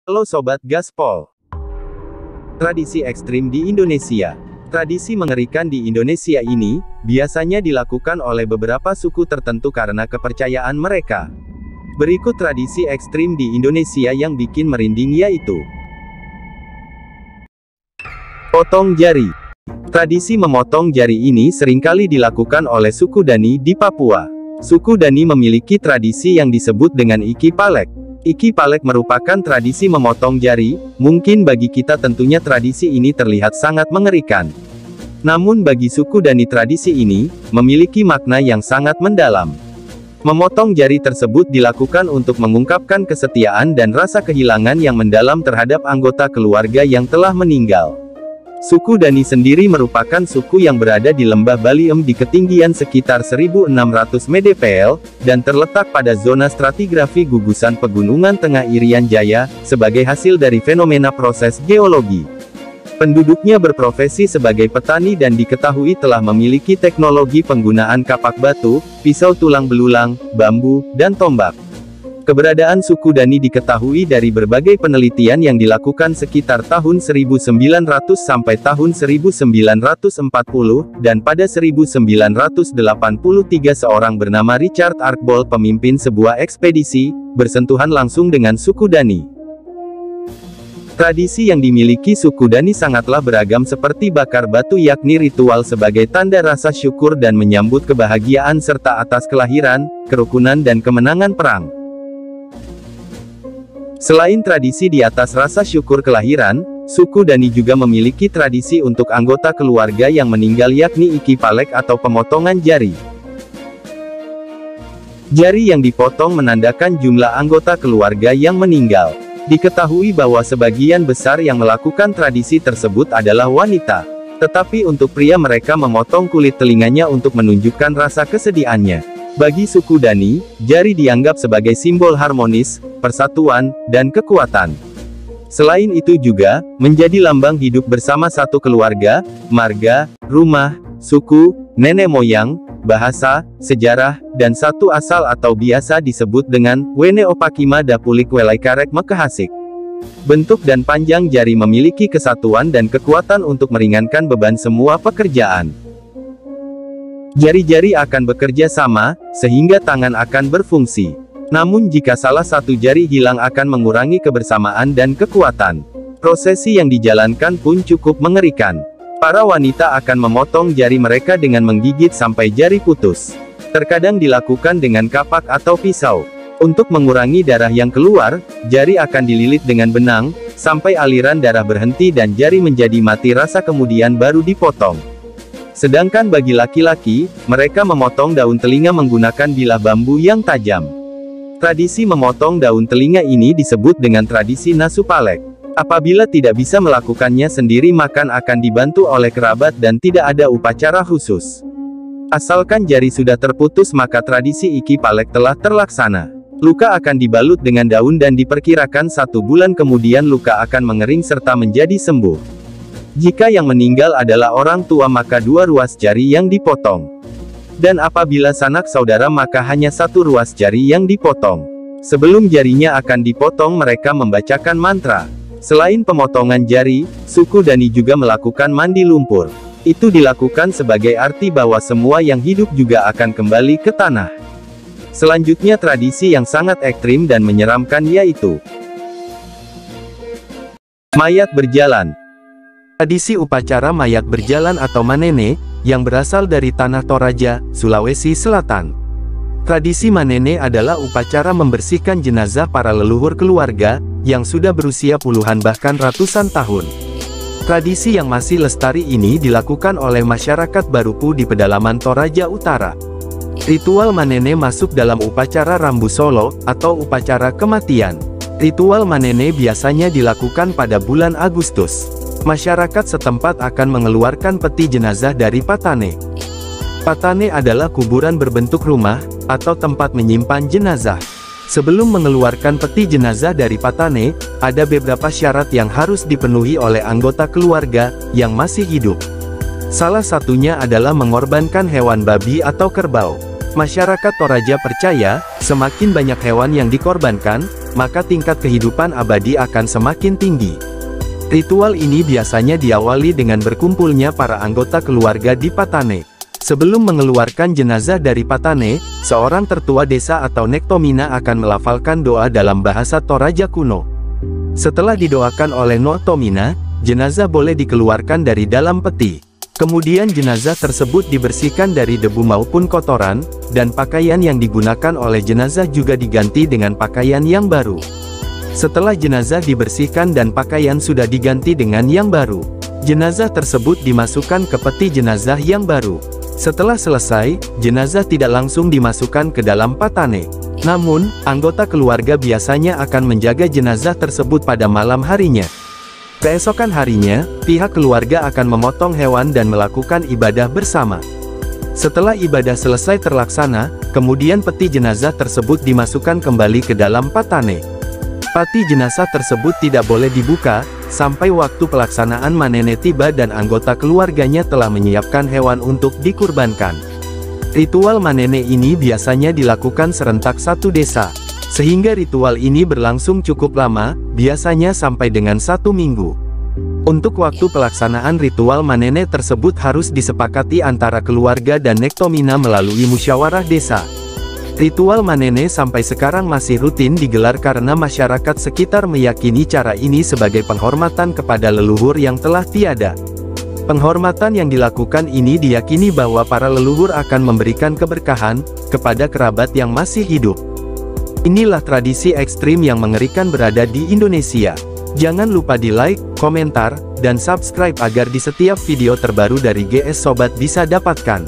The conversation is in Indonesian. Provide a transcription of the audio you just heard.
Halo Sobat Gaspol. Tradisi ekstrim di Indonesia. Tradisi mengerikan di Indonesia ini, biasanya dilakukan oleh beberapa suku tertentu karena kepercayaan mereka. Berikut tradisi ekstrim di Indonesia yang bikin merinding yaitu potong jari. Tradisi memotong jari ini seringkali dilakukan oleh suku Dani di Papua. Suku Dani memiliki tradisi yang disebut dengan Iki Palek. Iki Palek merupakan tradisi memotong jari, mungkin bagi kita tentunya tradisi ini terlihat sangat mengerikan. Namun bagi suku Dani tradisi ini, memiliki makna yang sangat mendalam. Memotong jari tersebut dilakukan untuk mengungkapkan kesetiaan dan rasa kehilangan yang mendalam terhadap anggota keluarga yang telah meninggal. Suku Dani sendiri merupakan suku yang berada di lembah Baliem di ketinggian sekitar 1600 mdpl, dan terletak pada zona stratigrafi gugusan pegunungan Tengah Irian Jaya, sebagai hasil dari fenomena proses geologi. Penduduknya berprofesi sebagai petani dan diketahui telah memiliki teknologi penggunaan kapak batu, pisau tulang belulang, bambu, dan tombak. Keberadaan suku Dani diketahui dari berbagai penelitian yang dilakukan sekitar tahun 1900 sampai tahun 1940, dan pada 1983 seorang bernama Richard Archbold pemimpin sebuah ekspedisi, bersentuhan langsung dengan suku Dani. Tradisi yang dimiliki suku Dani sangatlah beragam seperti bakar batu yakni ritual sebagai tanda rasa syukur dan menyambut kebahagiaan serta atas kelahiran, kerukunan dan kemenangan perang. Selain tradisi di atas rasa syukur kelahiran, suku Dani juga memiliki tradisi untuk anggota keluarga yang meninggal yakni Iki Palek atau pemotongan jari. Jari yang dipotong menandakan jumlah anggota keluarga yang meninggal. Diketahui bahwa sebagian besar yang melakukan tradisi tersebut adalah wanita. Tetapi untuk pria mereka memotong kulit telinganya untuk menunjukkan rasa kesedihannya. Bagi suku Dani, jari dianggap sebagai simbol harmonis, persatuan, dan kekuatan. Selain itu juga, menjadi lambang hidup bersama satu keluarga, marga, rumah, suku, nenek moyang, bahasa, sejarah, dan satu asal atau biasa disebut dengan Wene Opakima Dapulik Welaikarek Mekahasik. Bentuk dan panjang jari memiliki kesatuan dan kekuatan untuk meringankan beban semua pekerjaan. Jari-jari akan bekerja sama, sehingga tangan akan berfungsi. Namun jika salah satu jari hilang akan mengurangi kebersamaan dan kekuatan. Prosesi yang dijalankan pun cukup mengerikan. Para wanita akan memotong jari mereka dengan menggigit sampai jari putus. Terkadang dilakukan dengan kapak atau pisau. Untuk mengurangi darah yang keluar, jari akan dililit dengan benang, sampai aliran darah berhenti dan jari menjadi mati rasa kemudian baru dipotong. Sedangkan bagi laki-laki, mereka memotong daun telinga menggunakan bilah bambu yang tajam. Tradisi memotong daun telinga ini disebut dengan tradisi Nasu Palek. Apabila tidak bisa melakukannya sendiri maka akan dibantu oleh kerabat dan tidak ada upacara khusus. Asalkan jari sudah terputus maka tradisi Iki Palek telah terlaksana. Luka akan dibalut dengan daun dan diperkirakan 1 bulan kemudian luka akan mengering serta menjadi sembuh. Jika yang meninggal adalah orang tua maka 2 ruas jari yang dipotong. Dan apabila sanak saudara maka hanya 1 ruas jari yang dipotong. Sebelum jarinya akan dipotong mereka membacakan mantra. Selain pemotongan jari, suku Dani juga melakukan mandi lumpur. Itu dilakukan sebagai arti bahwa semua yang hidup juga akan kembali ke tanah. Selanjutnya tradisi yang sangat ekstrim dan menyeramkan yaitu mayat berjalan. Tradisi upacara mayat berjalan atau manene, yang berasal dari Tanah Toraja, Sulawesi Selatan. Tradisi manene adalah upacara membersihkan jenazah para leluhur keluarga, yang sudah berusia puluhan bahkan ratusan tahun. Tradisi yang masih lestari ini dilakukan oleh masyarakat Barupu di pedalaman Toraja Utara. Ritual manene masuk dalam upacara Rambu Solo, atau upacara kematian. Ritual manene biasanya dilakukan pada bulan Agustus. Masyarakat setempat akan mengeluarkan peti jenazah dari patane. Patane adalah kuburan berbentuk rumah, atau tempat menyimpan jenazah. Sebelum mengeluarkan peti jenazah dari patane, ada beberapa syarat yang harus dipenuhi oleh anggota keluarga, yang masih hidup. Salah satunya adalah mengorbankan hewan babi atau kerbau. Masyarakat Toraja percaya, semakin banyak hewan yang dikorbankan, maka tingkat kehidupan abadi akan semakin tinggi. Ritual ini biasanya diawali dengan berkumpulnya para anggota keluarga di Patane. Sebelum mengeluarkan jenazah dari Patane, seorang tertua desa atau Nektomina akan melafalkan doa dalam bahasa Toraja kuno. Setelah didoakan oleh Nektomina, jenazah boleh dikeluarkan dari dalam peti. Kemudian jenazah tersebut dibersihkan dari debu maupun kotoran, dan pakaian yang digunakan oleh jenazah juga diganti dengan pakaian yang baru. Setelah jenazah dibersihkan dan pakaian sudah diganti dengan yang baru, jenazah tersebut dimasukkan ke peti jenazah yang baru. Setelah selesai, jenazah tidak langsung dimasukkan ke dalam Patane. Namun, anggota keluarga biasanya akan menjaga jenazah tersebut pada malam harinya. Keesokan harinya, pihak keluarga akan memotong hewan dan melakukan ibadah bersama. Setelah ibadah selesai terlaksana, kemudian peti jenazah tersebut dimasukkan kembali ke dalam Patane. Peti jenazah tersebut tidak boleh dibuka, sampai waktu pelaksanaan manene tiba dan anggota keluarganya telah menyiapkan hewan untuk dikurbankan. Ritual manene ini biasanya dilakukan serentak satu desa. Sehingga ritual ini berlangsung cukup lama, biasanya sampai dengan 1 minggu. Untuk waktu pelaksanaan ritual manene tersebut harus disepakati antara keluarga dan Nektomina melalui musyawarah desa. Ritual manene sampai sekarang masih rutin digelar karena masyarakat sekitar meyakini cara ini sebagai penghormatan kepada leluhur yang telah tiada. Penghormatan yang dilakukan ini diyakini bahwa para leluhur akan memberikan keberkahan kepada kerabat yang masih hidup. Inilah tradisi ekstrim yang mengerikan berada di Indonesia. Jangan lupa di like, komentar, dan subscribe agar di setiap video terbaru dari GS Sobat bisa dapatkan.